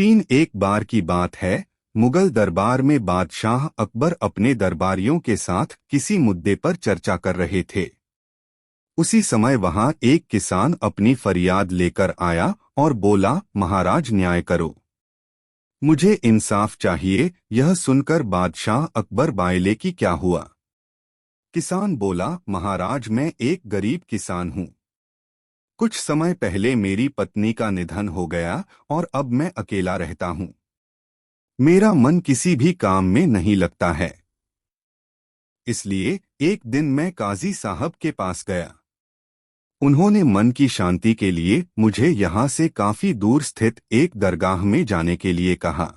एक बार की बात है, मुगल दरबार में बादशाह अकबर अपने दरबारियों के साथ किसी मुद्दे पर चर्चा कर रहे थे। उसी समय वहां एक किसान अपनी फरियाद लेकर आया और बोला, महाराज न्याय करो, मुझे इंसाफ चाहिए। यह सुनकर बादशाह अकबर बायले कि क्या हुआ? किसान बोला, महाराज मैं एक गरीब किसान हूँ। कुछ समय पहले मेरी पत्नी का निधन हो गया और अब मैं अकेला रहता हूँ। मेरा मन किसी भी काम में नहीं लगता है। इसलिए एक दिन मैं काजी साहब के पास गया। उन्होंने मन की शांति के लिए मुझे यहाँ से काफी दूर स्थित एक दरगाह में जाने के लिए कहा।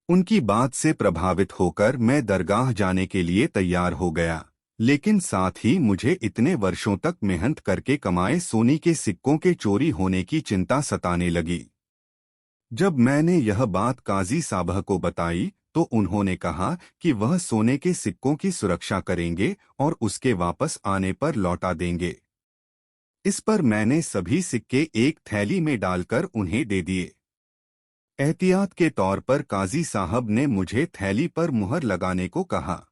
उनकी बात से प्रभावित होकर मैं दरगाह जाने के लिए तैयार हो गया, लेकिन साथ ही मुझे इतने वर्षों तक मेहनत करके कमाए सोने के सिक्कों के चोरी होने की चिंता सताने लगी। जब मैंने यह बात काजी साहब को बताई तो उन्होंने कहा कि वह सोने के सिक्कों की सुरक्षा करेंगे और उसके वापस आने पर लौटा देंगे। इस पर मैंने सभी सिक्के एक थैली में डालकर उन्हें दे दिए। एहतियात के तौर पर काजी साहब ने मुझे थैली पर मुहर लगाने को कहा।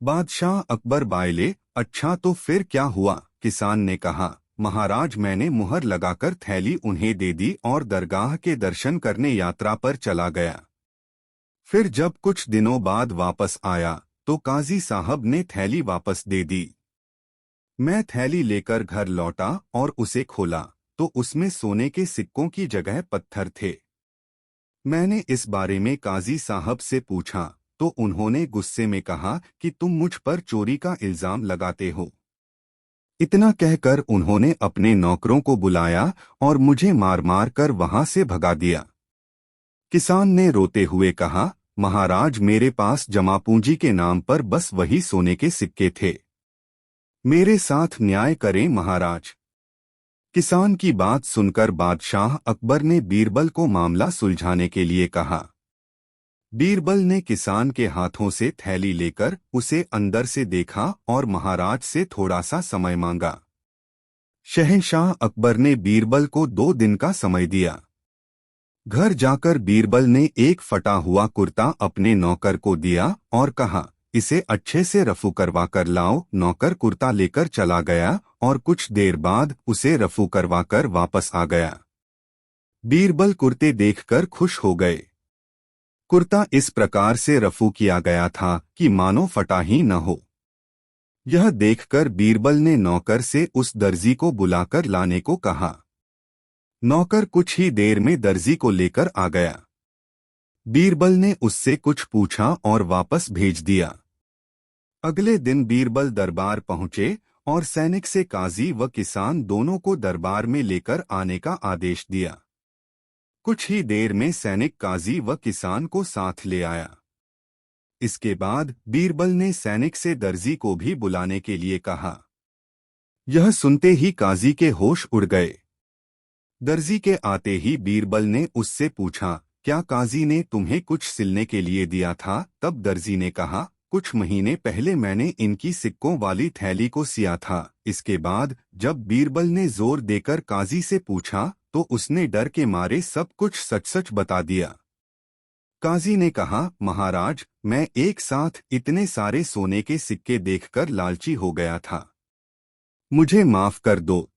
बादशाह अकबर बायले, अच्छा तो फिर क्या हुआ? किसान ने कहा, महाराज मैंने मुहर लगाकर थैली उन्हें दे दी और दरगाह के दर्शन करने यात्रा पर चला गया। फिर जब कुछ दिनों बाद वापस आया तो काजी साहब ने थैली वापस दे दी। मैं थैली लेकर घर लौटा और उसे खोला तो उसमें सोने के सिक्कों की जगह पत्थर थे। मैंने इस बारे में काजी साहब से पूछा तो उन्होंने गुस्से में कहा कि तुम मुझ पर चोरी का इल्जाम लगाते हो। इतना कहकर उन्होंने अपने नौकरों को बुलाया और मुझे मार मार कर वहां से भगा दिया। किसान ने रोते हुए कहा, महाराज मेरे पास जमा पूंजी के नाम पर बस वही सोने के सिक्के थे। मेरे साथ न्याय करें महाराज। किसान की बात सुनकर बादशाह अकबर ने बीरबल को मामला सुलझाने के लिए कहा। बीरबल ने किसान के हाथों से थैली लेकर उसे अंदर से देखा और महाराज से थोड़ा सा समय मांगा। शहंशाह अकबर ने बीरबल को 2 दिन का समय दिया। घर जाकर बीरबल ने एक फटा हुआ कुर्ता अपने नौकर को दिया और कहा, इसे अच्छे से रफू करवा कर लाओ। नौकर कुर्ता लेकर चला गया और कुछ देर बाद उसे रफू करवाकर वापस आ गया। बीरबल कुर्ते देखकर खुश हो गए। कुर्ता इस प्रकार से रफू किया गया था कि मानो फटा ही न हो। यह देखकर बीरबल ने नौकर से उस दर्जी को बुलाकर लाने को कहा। नौकर कुछ ही देर में दर्जी को लेकर आ गया। बीरबल ने उससे कुछ पूछा और वापस भेज दिया। अगले दिन बीरबल दरबार पहुंचे और सैनिक से काजी व किसान दोनों को दरबार में लेकर आने का आदेश दिया। कुछ ही देर में सैनिक काजी व किसान को साथ ले आया। इसके बाद बीरबल ने सैनिक से दर्जी को भी बुलाने के लिए कहा। यह सुनते ही काजी के होश उड़ गए। दर्जी के आते ही बीरबल ने उससे पूछा, क्या काजी ने तुम्हें कुछ सिलने के लिए दिया था? तब दर्जी ने कहा, कुछ महीने पहले मैंने इनकी सिक्कों वाली थैली को सिया था। इसके बाद जब बीरबल ने जोर देकर काजी से पूछा तो उसने डर के मारे सब कुछ सच सच बता दिया। काजी ने कहा, महाराज मैं एक साथ इतने सारे सोने के सिक्के देखकर लालची हो गया था, मुझे माफ कर दो।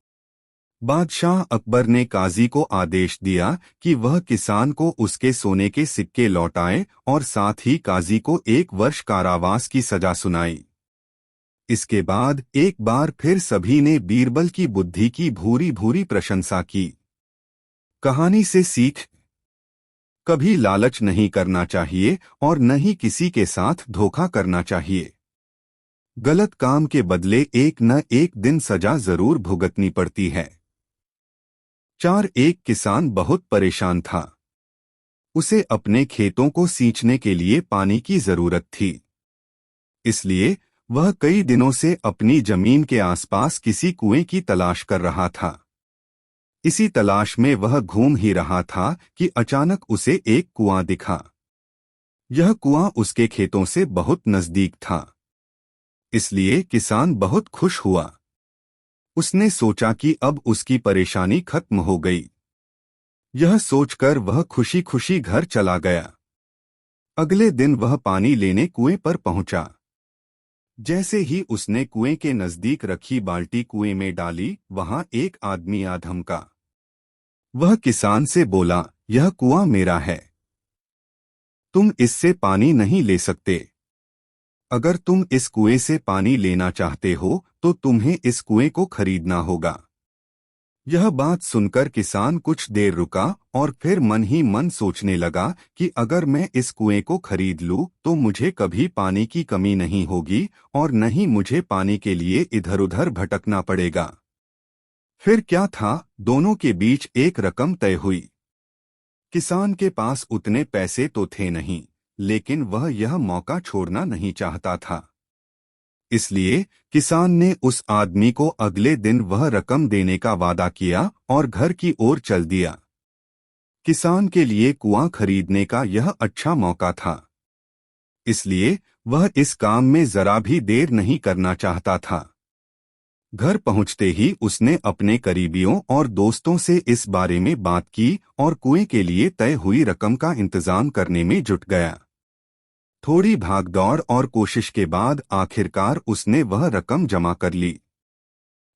बादशाह अकबर ने काजी को आदेश दिया कि वह किसान को उसके सोने के सिक्के लौटाए और साथ ही काजी को 1 वर्ष कारावास की सजा सुनाई। इसके बाद एक बार फिर सभी ने बीरबल की बुद्धि की भूरी भूरी प्रशंसा की। कहानी से सीख, कभी लालच नहीं करना चाहिए और न ही किसी के साथ धोखा करना चाहिए। गलत काम के बदले एक न एक दिन सजा जरूर भुगतनी पड़ती है। एक किसान बहुत परेशान था। उसे अपने खेतों को सींचने के लिए पानी की जरूरत थी। इसलिए वह कई दिनों से अपनी जमीन के आसपास किसी कुएं की तलाश कर रहा था। इसी तलाश में वह घूम ही रहा था कि अचानक उसे एक कुआं दिखा। यह कुआं उसके खेतों से बहुत नजदीक था। इसलिए किसान बहुत खुश हुआ। उसने सोचा कि अब उसकी परेशानी खत्म हो गई। यह सोचकर वह खुशी खुशी घर चला गया। अगले दिन वह पानी लेने कुएं पर पहुंचा। जैसे ही उसने कुएं के नजदीक रखी बाल्टी कुएं में डाली, वहां एक आदमी आ धमका। वह किसान से बोला, यह कुआं मेरा है, तुम इससे पानी नहीं ले सकते। अगर तुम इस कुएं से पानी लेना चाहते हो तो तुम्हें इस कुएं को खरीदना होगा। यह बात सुनकर किसान कुछ देर रुका और फिर मन ही मन सोचने लगा कि अगर मैं इस कुएं को खरीद लूं तो मुझे कभी पानी की कमी नहीं होगी और न ही मुझे पानी के लिए इधर उधर भटकना पड़ेगा। फिर क्या था, दोनों के बीच एक रकम तय हुई। किसान के पास उतने पैसे तो थे नहीं, लेकिन वह यह मौका छोड़ना नहीं चाहता था। इसलिए किसान ने उस आदमी को अगले दिन वह रकम देने का वादा किया और घर की ओर चल दिया। किसान के लिए कुआं खरीदने का यह अच्छा मौका था, इसलिए वह इस काम में जरा भी देर नहीं करना चाहता था। घर पहुंचते ही उसने अपने करीबियों और दोस्तों से इस बारे में बात की और कुएं के लिए तय हुई रकम का इंतजाम करने में जुट गया। थोड़ी भागदौड़ और कोशिश के बाद आखिरकार उसने वह रकम जमा कर ली।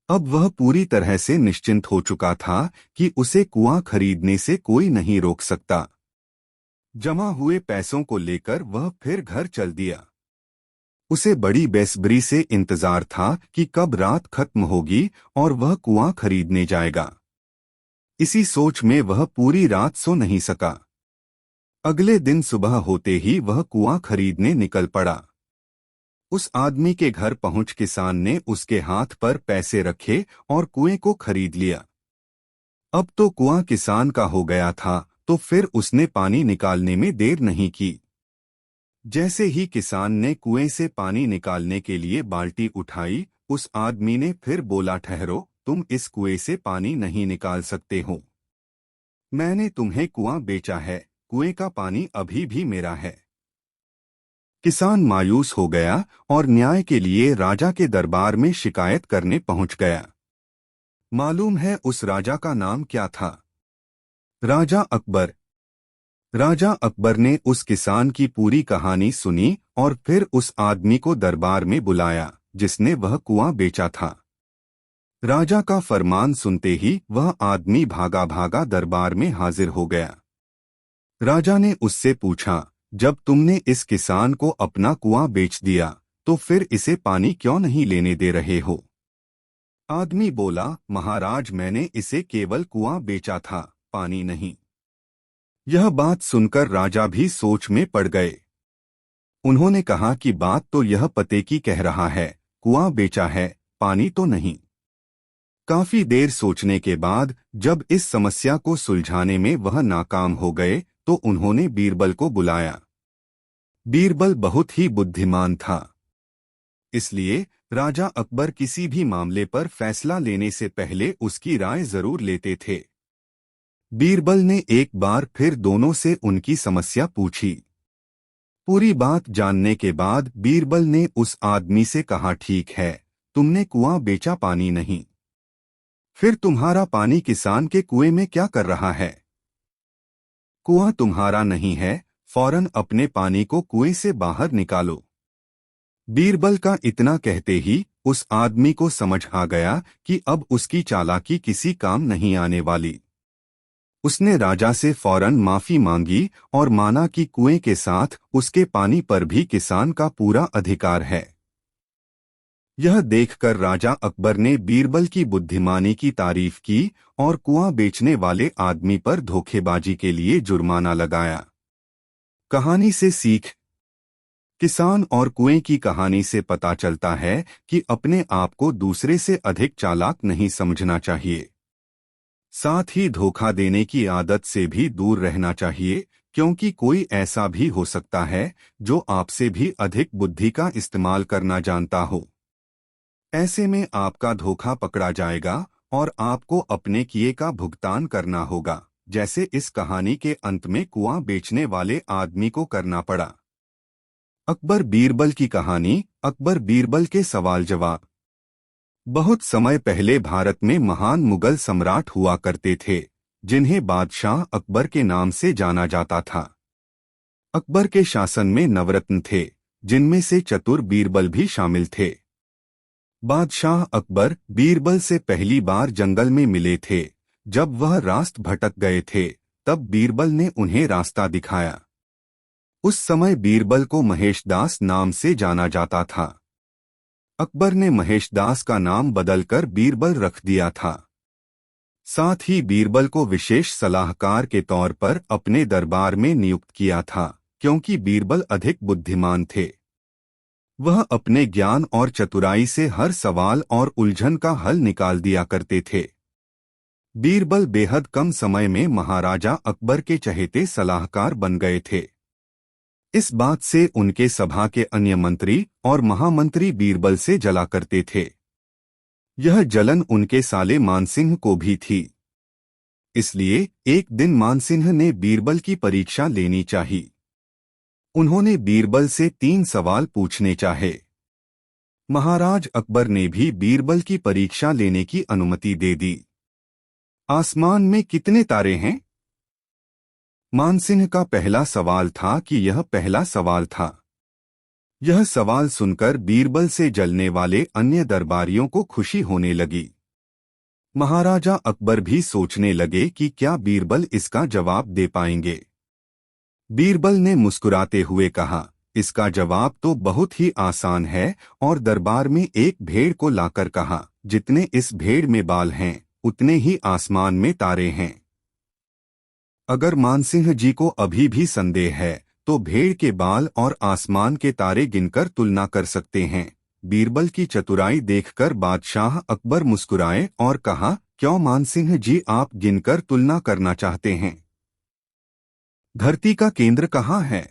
अब वह पूरी तरह से निश्चिंत हो चुका था कि उसे कुआं खरीदने से कोई नहीं रोक सकता। जमा हुए पैसों को लेकर वह फिर घर चल दिया। उसे बड़ी बेसब्री से इंतजार था कि कब रात खत्म होगी और वह कुआं खरीदने जाएगा। इसी सोच में वह पूरी रात सो नहीं सका। अगले दिन सुबह होते ही वह कुआं खरीदने निकल पड़ा। उस आदमी के घर पहुंच किसान ने उसके हाथ पर पैसे रखे और कुएं को खरीद लिया। अब तो कुआं किसान का हो गया था, तो फिर उसने पानी निकालने में देर नहीं की। जैसे ही किसान ने कुएं से पानी निकालने के लिए बाल्टी उठाई, उस आदमी ने फिर बोला, ठहरो, तुम इस कुएं से पानी नहीं निकाल सकते हो। मैंने तुम्हें कुआं बेचा है, कुएं का पानी अभी भी मेरा है। किसान मायूस हो गया और न्याय के लिए राजा के दरबार में शिकायत करने पहुंच गया। मालूम है उस राजा का नाम क्या था? राजा अकबर। राजा अकबर ने उस किसान की पूरी कहानी सुनी और फिर उस आदमी को दरबार में बुलाया जिसने वह कुआं बेचा था। राजा का फरमान सुनते ही वह आदमी भागा भागा दरबार में हाजिर हो गया। राजा ने उससे पूछा, जब तुमने इस किसान को अपना कुआं बेच दिया तो फिर इसे पानी क्यों नहीं लेने दे रहे हो? आदमी बोला, महाराज, मैंने इसे केवल कुआं बेचा था, पानी नहीं। यह बात सुनकर राजा भी सोच में पड़ गए। उन्होंने कहा कि बात तो यह पते की कह रहा है, कुआं बेचा है, पानी तो नहीं। काफी देर सोचने के बाद जब इस समस्या को सुलझाने में वह नाकाम हो गए तो उन्होंने बीरबल को बुलाया। बीरबल बहुत ही बुद्धिमान था, इसलिए राजा अकबर किसी भी मामले पर फैसला लेने से पहले उसकी राय जरूर लेते थे। बीरबल ने एक बार फिर दोनों से उनकी समस्या पूछी। पूरी बात जानने के बाद बीरबल ने उस आदमी से कहा, ठीक है, तुमने कुआं बेचा, पानी नहीं। फिर तुम्हारा पानी किसान के कुएं में क्या कर रहा है? कुआं तुम्हारा नहीं है, फौरन अपने पानी को कुएं से बाहर निकालो। बीरबल का इतना कहते ही उस आदमी को समझ आ गया कि अब उसकी चालाकी किसी काम नहीं आने वाली। उसने राजा से फौरन माफी मांगी और माना कि कुएं के साथ उसके पानी पर भी किसान का पूरा अधिकार है। यह देखकर राजा अकबर ने बीरबल की बुद्धिमानी की तारीफ की और कुआं बेचने वाले आदमी पर धोखेबाजी के लिए जुर्माना लगाया। कहानी से सीख। किसान और कुएं की कहानी से पता चलता है कि अपने आप को दूसरे से अधिक चालाक नहीं समझना चाहिए। साथ ही धोखा देने की आदत से भी दूर रहना चाहिए, क्योंकि कोई ऐसा भी हो सकता है जो आपसे भी अधिक बुद्धि का इस्तेमाल करना जानता हो। ऐसे में आपका धोखा पकड़ा जाएगा और आपको अपने किए का भुगतान करना होगा, जैसे इस कहानी के अंत में कुआं बेचने वाले आदमी को करना पड़ा। अकबर बीरबल की कहानी। अकबर बीरबल के सवाल जवाब। बहुत समय पहले भारत में महान मुगल सम्राट हुआ करते थे, जिन्हें बादशाह अकबर के नाम से जाना जाता था। अकबर के शासन में नवरत्न थे, जिनमें से चतुर बीरबल भी शामिल थे। बादशाह अकबर बीरबल से पहली बार जंगल में मिले थे। जब वह रास्त भटक गए थे, तब बीरबल ने उन्हें रास्ता दिखाया। उस समय बीरबल को महेशदास नाम से जाना जाता था। अकबर ने महेशदास का नाम बदलकर बीरबल रख दिया था। साथ ही बीरबल को विशेष सलाहकार के तौर पर अपने दरबार में नियुक्त किया था, क्योंकि बीरबल अधिक बुद्धिमान थे। वह अपने ज्ञान और चतुराई से हर सवाल और उलझन का हल निकाल दिया करते थे। बीरबल बेहद कम समय में महाराजा अकबर के चहेते सलाहकार बन गए थे। इस बात से उनके सभा के अन्य मंत्री और महामंत्री बीरबल से जला करते थे। यह जलन उनके साले मानसिंह को भी थी। इसलिए एक दिन मानसिंह ने बीरबल की परीक्षा लेनी चाहिए। उन्होंने बीरबल से 3 सवाल पूछने चाहे। महाराज अकबर ने भी बीरबल की परीक्षा लेने की अनुमति दे दी। आसमान में कितने तारे हैं? मानसिंह का पहला सवाल था कि यह पहला सवाल था। यह सवाल सुनकर बीरबल से जलने वाले अन्य दरबारियों को खुशी होने लगी। महाराजा अकबर भी सोचने लगे कि क्या बीरबल इसका जवाब दे पाएंगे। बीरबल ने मुस्कुराते हुए कहा, इसका जवाब तो बहुत ही आसान है, और दरबार में एक भेड़ को लाकर कहा, जितने इस भेड़ में बाल हैं, उतने ही आसमान में तारे हैं। अगर मानसिंह जी को अभी भी संदेह है, तो भेड़ के बाल और आसमान के तारे गिनकर तुलना कर सकते हैं। बीरबल की चतुराई देखकर बादशाह अकबर मुस्कुराए और कहा, क्यों मानसिंह जी, आप गिनकर तुलना करना चाहते हैं? धरती का केंद्र कहाँ है?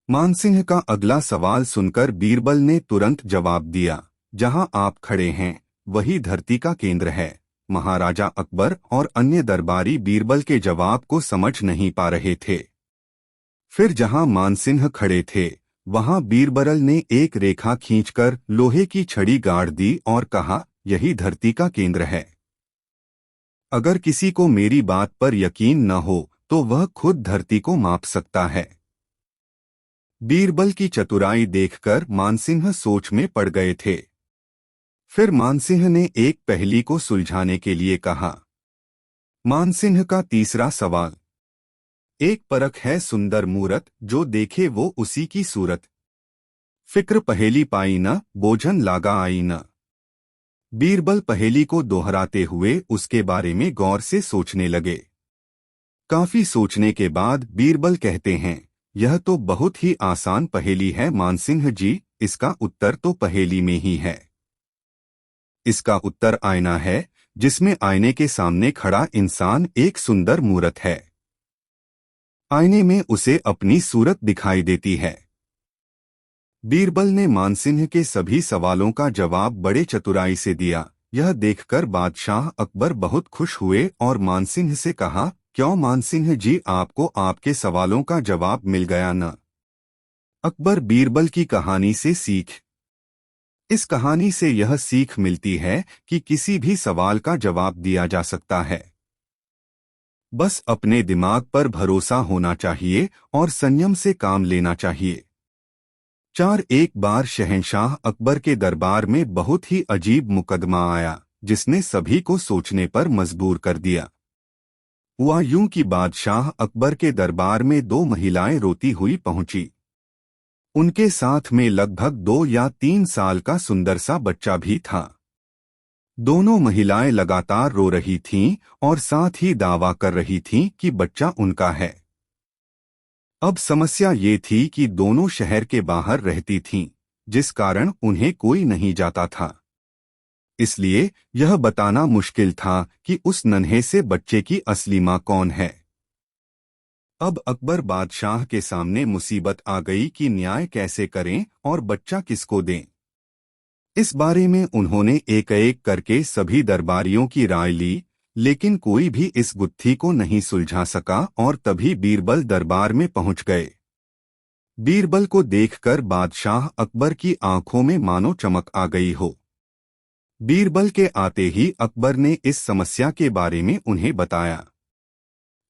मानसिंह का अगला सवाल सुनकर बीरबल ने तुरंत जवाब दिया, जहां आप खड़े हैं वही धरती का केंद्र है। महाराजा अकबर और अन्य दरबारी बीरबल के जवाब को समझ नहीं पा रहे थे। फिर जहां मानसिंह खड़े थे, वहां बीरबल ने एक रेखा खींचकर लोहे की छड़ी गाड़ दी और कहा, यही धरती का केंद्र है। अगर किसी को मेरी बात पर यकीन न हो, तो वह खुद धरती को माप सकता है। बीरबल की चतुराई देखकर मानसिंह सोच में पड़ गए थे। फिर मानसिंह ने एक पहेली को सुलझाने के लिए कहा। मानसिंह का तीसरा सवाल, एक परख है सुंदर मूरत, जो देखे वो उसी की सूरत। फिक्र पहेली पाई न, बोझन लागा आई न। बीरबल पहेली को दोहराते हुए उसके बारे में गौर से सोचने लगे। काफी सोचने के बाद बीरबल कहते हैं, यह तो बहुत ही आसान पहेली है मानसिंह जी, इसका उत्तर तो पहेली में ही है। इसका उत्तर आईना है, जिसमें आईने के सामने खड़ा इंसान एक सुंदर मूरत है। आईने में उसे अपनी सूरत दिखाई देती है। बीरबल ने मानसिंह के सभी सवालों का जवाब बड़े चतुराई से दिया। यह देखकर बादशाह अकबर बहुत खुश हुए और मानसिंह से कहा, क्यों मानसिंह जी, आपको आपके सवालों का जवाब मिल गया न? अकबर बीरबल की कहानी से सीख। इस कहानी से यह सीख मिलती है कि किसी भी सवाल का जवाब दिया जा सकता है। बस अपने दिमाग पर भरोसा होना चाहिए और संयम से काम लेना चाहिए। 4 एक बार शहंशाह अकबर के दरबार में बहुत ही अजीब मुकदमा आया, जिसने सभी को सोचने पर मजबूर कर दिया। हुआ यूं कि बादशाह अकबर के दरबार में 2 महिलाएं रोती हुई पहुंची। उनके साथ में लगभग 2 या 3 साल का सुंदर सा बच्चा भी था। दोनों महिलाएं लगातार रो रही थीं और साथ ही दावा कर रही थीं कि बच्चा उनका है। अब समस्या ये थी कि दोनों शहर के बाहर रहती थीं, जिस कारण उन्हें कोई नहीं जाता था। इसलिए यह बताना मुश्किल था कि उस नन्हे से बच्चे की असली मां कौन है। अब अकबर बादशाह के सामने मुसीबत आ गई कि न्याय कैसे करें और बच्चा किसको दें। इस बारे में उन्होंने एक एक करके सभी दरबारियों की राय ली, लेकिन कोई भी इस गुत्थी को नहीं सुलझा सका और तभी बीरबल दरबार में पहुंच गए। बीरबल को देखकर बादशाह अकबर की आंखों में मानो चमक आ गई हो। बीरबल के आते ही अकबर ने इस समस्या के बारे में उन्हें बताया।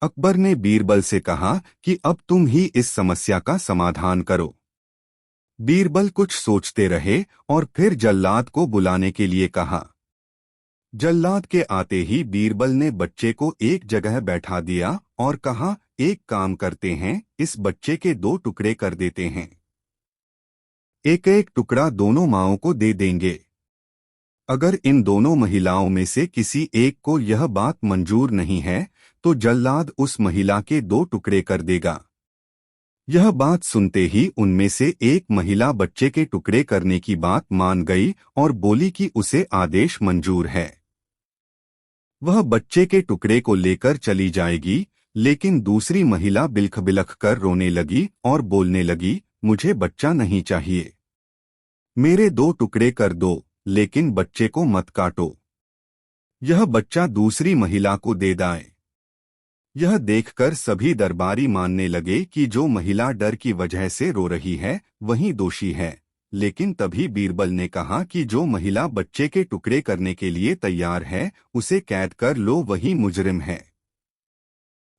अकबर ने बीरबल से कहा कि अब तुम ही इस समस्या का समाधान करो। बीरबल कुछ सोचते रहे और फिर जल्लाद को बुलाने के लिए कहा। जल्लाद के आते ही बीरबल ने बच्चे को एक जगह बैठा दिया और कहा, एक काम करते हैं, इस बच्चे के 2 टुकड़े कर देते हैं। एक एक टुकड़ा दोनों माओं को दे देंगे। अगर इन दोनों महिलाओं में से किसी एक को यह बात मंजूर नहीं है तो जल्लाद उस महिला के 2 टुकड़े कर देगा। यह बात सुनते ही उनमें से एक महिला बच्चे के टुकड़े करने की बात मान गई और बोली कि उसे आदेश मंजूर है। वह बच्चे के टुकड़े को लेकर चली जाएगी, लेकिन दूसरी महिला बिलख बिलख कर रोने लगी और बोलने लगी, मुझे बच्चा नहीं चाहिए। मेरे 2 टुकड़े कर दो, लेकिन बच्चे को मत काटो। यह बच्चा दूसरी महिला को दे दाए। यह देखकर सभी दरबारी मानने लगे कि जो महिला डर की वजह से रो रही है वही दोषी है, लेकिन तभी बीरबल ने कहा कि जो महिला बच्चे के टुकड़े करने के लिए तैयार है उसे कैद कर लो, वही मुजरिम है।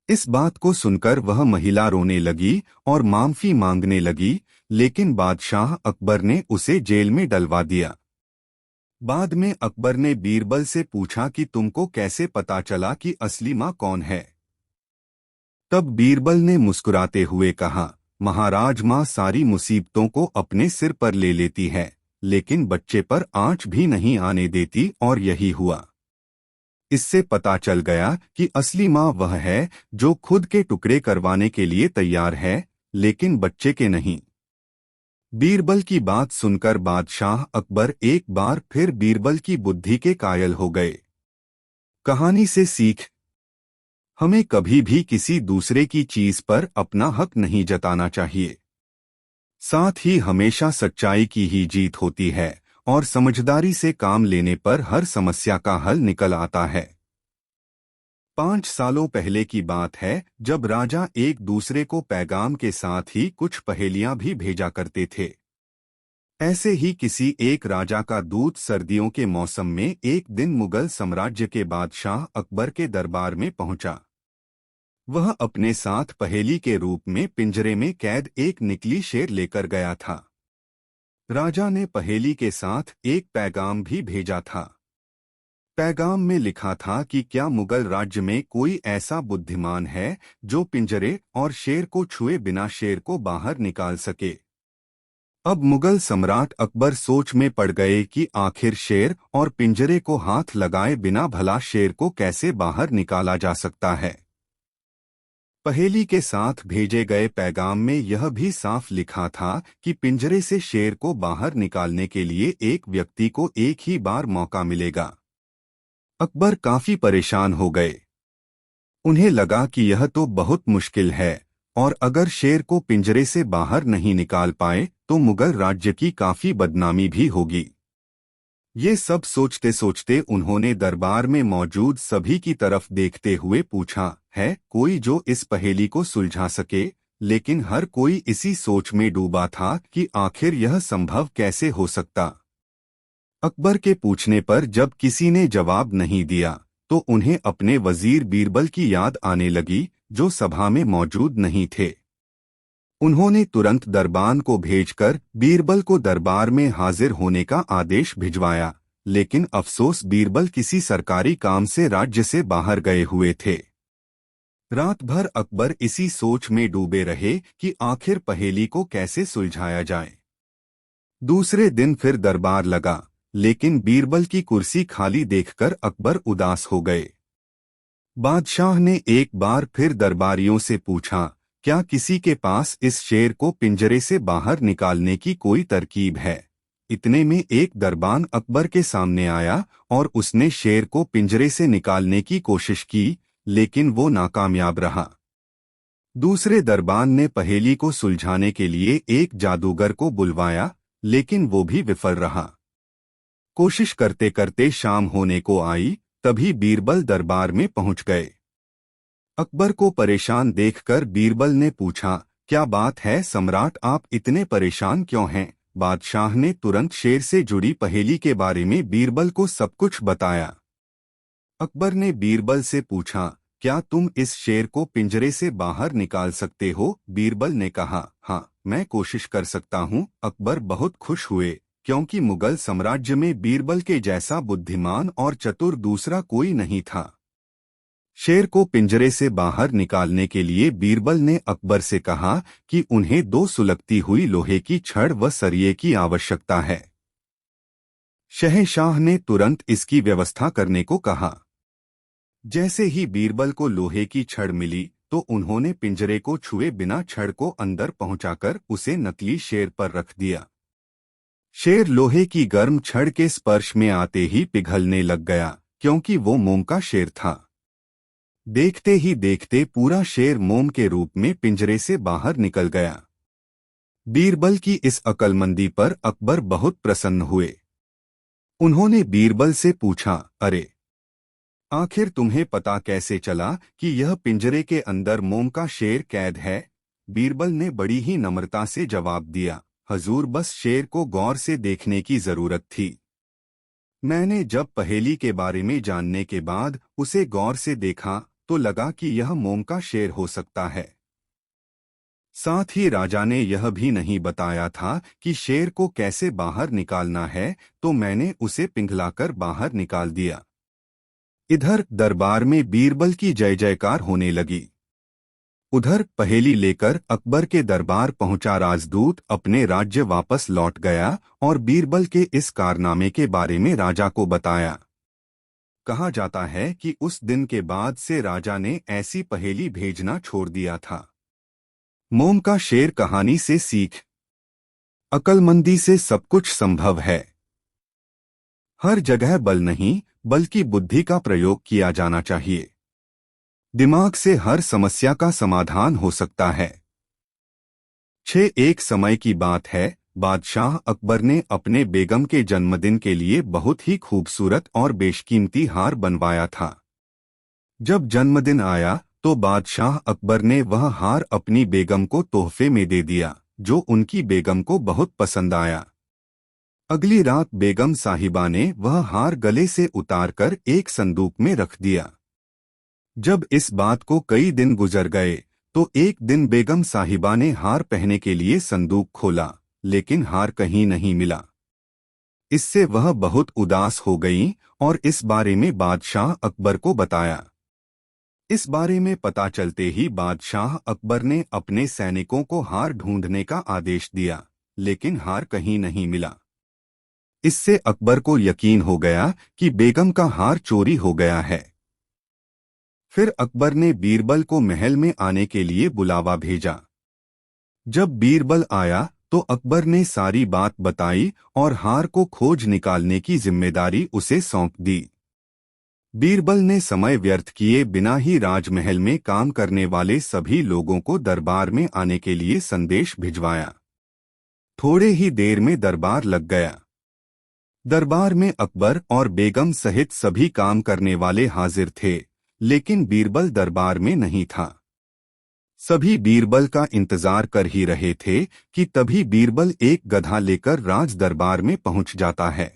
इस बात को सुनकर वह महिला रोने लगी और माफी मांगने लगी, लेकिन बादशाह अकबर ने उसे जेल में डलवा दिया। बाद में अकबर ने बीरबल से पूछा कि तुमको कैसे पता चला कि असली माँ कौन है? तब बीरबल ने मुस्कुराते हुए कहा, महाराज, माँ सारी मुसीबतों को अपने सिर पर ले लेती है, लेकिन बच्चे पर आंच भी नहीं आने देती, और यही हुआ। इससे पता चल गया कि असली माँ वह है जो खुद के टुकड़े करवाने के लिए तैयार है, लेकिन बच्चे के नहीं। बीरबल की बात सुनकर बादशाह अकबर एक बार फिर बीरबल की बुद्धि के कायल हो गए। कहानी से सीख, हमें कभी भी किसी दूसरे की चीज पर अपना हक नहीं जताना चाहिए। साथ ही हमेशा सच्चाई की ही जीत होती है और समझदारी से काम लेने पर हर समस्या का हल निकल आता है। 5 सालों पहले की बात है, जब राजा एक दूसरे को पैगाम के साथ ही कुछ पहेलियां भी भेजा करते थे। ऐसे ही किसी एक राजा का दूत सर्दियों के मौसम में एक दिन मुगल साम्राज्य के बादशाह अकबर के दरबार में पहुंचा। वह अपने साथ पहेली के रूप में पिंजरे में कैद एक निकली शेर लेकर गया था। राजा ने पहेली के साथ एक पैगाम भी भेजा था। पैगाम में लिखा था कि क्या मुगल राज्य में कोई ऐसा बुद्धिमान है जो पिंजरे और शेर को छुए बिना शेर को बाहर निकाल सके। अब मुगल सम्राट अकबर सोच में पड़ गए कि आखिर शेर और पिंजरे को हाथ लगाए बिना भला शेर को कैसे बाहर निकाला जा सकता है। पहेली के साथ भेजे गए पैगाम में यह भी साफ लिखा था कि पिंजरे से शेर को बाहर निकालने के लिए एक व्यक्ति को एक ही बार मौका मिलेगा। अकबर काफी परेशान हो गए। उन्हें लगा कि यह तो बहुत मुश्किल है और अगर शेर को पिंजरे से बाहर नहीं निकाल पाए तो मुगल राज्य की काफी बदनामी भी होगी। ये सब सोचते सोचते उन्होंने दरबार में मौजूद सभी की तरफ देखते हुए पूछा, है कोई जो इस पहेली को सुलझा सके? लेकिन हर कोई इसी सोच में डूबा था कि आखिर यह संभव कैसे हो सकता। अकबर के पूछने पर जब किसी ने जवाब नहीं दिया तो उन्हें अपने वजीर बीरबल की याद आने लगी, जो सभा में मौजूद नहीं थे। उन्होंने तुरंत दरबान को भेजकर बीरबल को दरबार में हाजिर होने का आदेश भिजवाया, लेकिन अफसोस बीरबल किसी सरकारी काम से राज्य से बाहर गए हुए थे। रात भर अकबर इसी सोच में डूबे रहे कि आखिर पहेली को कैसे सुलझाया जाए। दूसरे दिन फिर दरबार लगा, लेकिन बीरबल की कुर्सी खाली देखकर अकबर उदास हो गए। बादशाह ने एक बार फिर दरबारियों से पूछा, क्या किसी के पास इस शेर को पिंजरे से बाहर निकालने की कोई तरकीब है? इतने में एक दरबान अकबर के सामने आया और उसने शेर को पिंजरे से निकालने की कोशिश की, लेकिन वो नाकामयाब रहा। दूसरे दरबान ने पहेली को सुलझाने के लिए एक जादूगर को बुलवाया, लेकिन वो भी विफल रहा। कोशिश करते करते शाम होने को आई, तभी बीरबल दरबार में पहुंच गए। अकबर को परेशान देखकर बीरबल ने पूछा, क्या बात है सम्राट, आप इतने परेशान क्यों हैं? बादशाह ने तुरंत शेर से जुड़ी पहेली के बारे में बीरबल को सब कुछ बताया। अकबर ने बीरबल से पूछा, क्या तुम इस शेर को पिंजरे से बाहर निकाल सकते हो? बीरबल ने कहा, हाँ, मैं कोशिश कर सकता हूँ। अकबर बहुत खुश हुए, क्योंकि मुगल साम्राज्य में बीरबल के जैसा बुद्धिमान और चतुर दूसरा कोई नहीं था। शेर को पिंजरे से बाहर निकालने के लिए बीरबल ने अकबर से कहा कि उन्हें 2 सुलगती हुई लोहे की छड़ व सरिये की आवश्यकता है। शहंशाह ने तुरंत इसकी व्यवस्था करने को कहा। जैसे ही बीरबल को लोहे की छड़ मिली तो उन्होंने पिंजरे को छुए बिना छड़ को अंदर पहुंचाकर उसे नकली शेर पर रख दिया। शेर लोहे की गर्म छड़ के स्पर्श में आते ही पिघलने लग गया, क्योंकि वो मोम का शेर था। देखते ही देखते पूरा शेर मोम के रूप में पिंजरे से बाहर निकल गया। बीरबल की इस अक्लमंदी पर अकबर बहुत प्रसन्न हुए। उन्होंने बीरबल से पूछा, अरे, आखिर तुम्हें पता कैसे चला कि यह पिंजरे के अंदर मोम का शेर कैद है? बीरबल ने बड़ी ही नम्रता से जवाब दिया, हजूर, बस शेर को गौर से देखने की जरूरत थी। मैंने जब पहेली के बारे में जानने के बाद उसे गौर से देखा तो लगा कि यह मोम का शेर हो सकता है। साथ ही राजा ने यह भी नहीं बताया था कि शेर को कैसे बाहर निकालना है, तो मैंने उसे पिघलाकर बाहर निकाल दिया। इधर दरबार में बीरबल की जय जयकार होने लगी। उधर पहेली लेकर अकबर के दरबार पहुंचा राजदूत अपने राज्य वापस लौट गया और बीरबल के इस कारनामे के बारे में राजा को बताया। कहा जाता है कि उस दिन के बाद से राजा ने ऐसी पहेली भेजना छोड़ दिया था। मोम का शेर कहानी से सीख, अक्लमंदी से सब कुछ संभव है। हर जगह बल नहीं बल्कि बुद्धि का प्रयोग किया जाना चाहिए। दिमाग से हर समस्या का समाधान हो सकता है। 6 एक समय की बात है, बादशाह अकबर ने अपने बेगम के जन्मदिन के लिए बहुत ही खूबसूरत और बेशकीमती हार बनवाया था। जब जन्मदिन आया तो बादशाह अकबर ने वह हार अपनी बेगम को तोहफे में दे दिया, जो उनकी बेगम को बहुत पसंद आया। अगली रात बेगम साहिबा ने वह हार गले से उतारकर एक संदूक में रख दिया। जब इस बात को कई दिन गुजर गए तो एक दिन बेगम साहिबा ने हार पहनने के लिए संदूक खोला, लेकिन हार कहीं नहीं मिला। इससे वह बहुत उदास हो गईं और इस बारे में बादशाह अकबर को बताया। इस बारे में पता चलते ही बादशाह अकबर ने अपने सैनिकों को हार ढूंढने का आदेश दिया, लेकिन हार कहीं नहीं मिला। इससे अकबर को यकीन हो गया कि बेगम का हार चोरी हो गया है। फिर अकबर ने बीरबल को महल में आने के लिए बुलावा भेजा। जब बीरबल आया तो अकबर ने सारी बात बताई और हार को खोज निकालने की जिम्मेदारी उसे सौंप दी। बीरबल ने समय व्यर्थ किए बिना ही राजमहल में काम करने वाले सभी लोगों को दरबार में आने के लिए संदेश भिजवाया। थोड़े ही देर में दरबार लग गया। दरबार में अकबर और बेगम सहित सभी काम करने वाले हाजिर थे, लेकिन बीरबल दरबार में नहीं था। सभी बीरबल का इंतजार कर ही रहे थे कि तभी बीरबल एक गधा लेकर राज दरबार में पहुंच जाता है।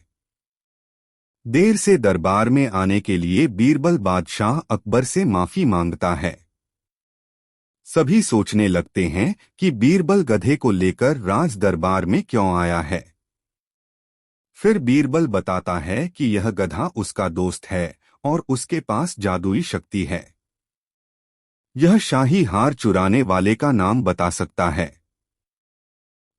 देर से दरबार में आने के लिए बीरबल बादशाह अकबर से माफी मांगता है। सभी सोचने लगते हैं कि बीरबल गधे को लेकर राज दरबार में क्यों आया है। फिर बीरबल बताता है कि यह गधा उसका दोस्त है और उसके पास जादुई शक्ति है। यह शाही हार चुराने वाले का नाम बता सकता है।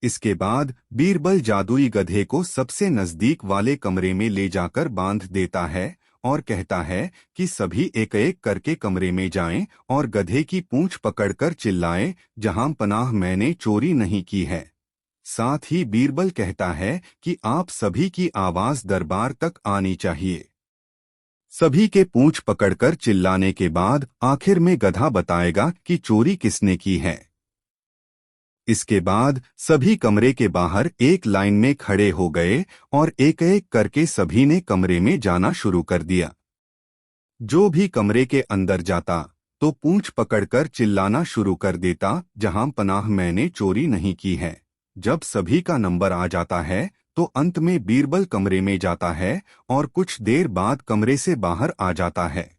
इसके बाद बीरबल जादुई गधे को सबसे नजदीक वाले कमरे में ले जाकर बांध देता है और कहता है कि सभी एक एक करके कमरे में जाएं और गधे की पूंछ पकड़कर चिल्लाएं, जहां पनाह मैंने चोरी नहीं की है। साथ ही बीरबल कहता है कि आप सभी की आवाज दरबार तक आनी चाहिए। सभी के पूंछ पकड़कर चिल्लाने के बाद आखिर में गधा बताएगा कि चोरी किसने की है। इसके बाद सभी कमरे के बाहर एक लाइन में खड़े हो गए और एक एक करके सभी ने कमरे में जाना शुरू कर दिया। जो भी कमरे के अंदर जाता तो पूंछ पकड़कर चिल्लाना शुरू कर देता, जहां पनाह मैंने चोरी नहीं की है। जब सभी का नंबर आ जाता है तो अंत में बीरबल कमरे में जाता है और कुछ देर बाद कमरे से बाहर आ जाता है।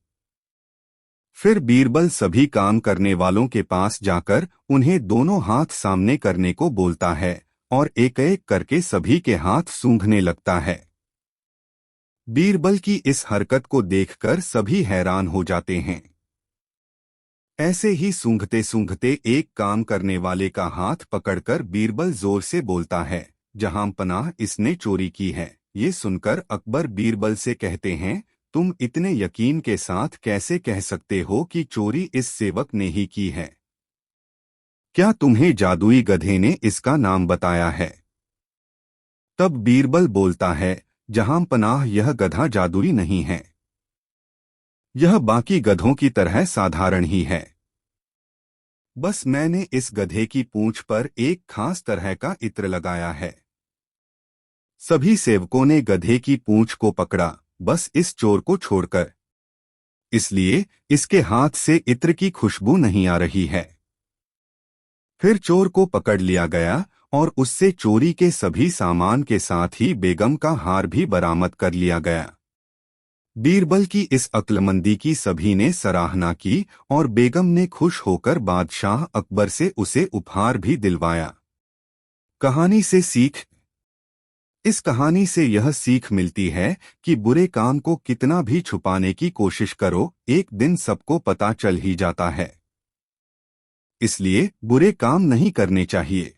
फिर बीरबल सभी काम करने वालों के पास जाकर उन्हें दोनों हाथ सामने करने को बोलता है और एक एक करके सभी के हाथ सूंघने लगता है। बीरबल की इस हरकत को देखकर सभी हैरान हो जाते हैं। ऐसे ही सूंघते सूंघते एक काम करने वाले का हाथ पकड़कर बीरबल जोर से बोलता है, जहां पनाह इसने चोरी की है। ये सुनकर अकबर बीरबल से कहते हैं, तुम इतने यकीन के साथ कैसे कह सकते हो कि चोरी इस सेवक ने ही की है? क्या तुम्हें जादुई गधे ने इसका नाम बताया है? तब बीरबल बोलता है, जहां पनाह यह गधा जादुई नहीं है। यह बाकी गधों की तरह साधारण ही है। बस मैंने इस गधे की पूंछ पर एक खास तरह का इत्र लगाया है। सभी सेवकों ने गधे की पूंछ को पकड़ा, बस इस चोर को छोड़कर। इसलिए इसके हाथ से इत्र की खुशबू नहीं आ रही है। फिर चोर को पकड़ लिया गया और उससे चोरी के सभी सामान के साथ ही बेगम का हार भी बरामद कर लिया गया। बीरबल की इस अक्लमंदी की सभी ने सराहना की और बेगम ने खुश होकर बादशाह अकबर से उसे उपहार भी दिलवाया। कहानी से सीख। इस कहानी से यह सीख मिलती है कि बुरे काम को कितना भी छुपाने की कोशिश करो, एक दिन सबको पता चल ही जाता है। इसलिए बुरे काम नहीं करने चाहिए।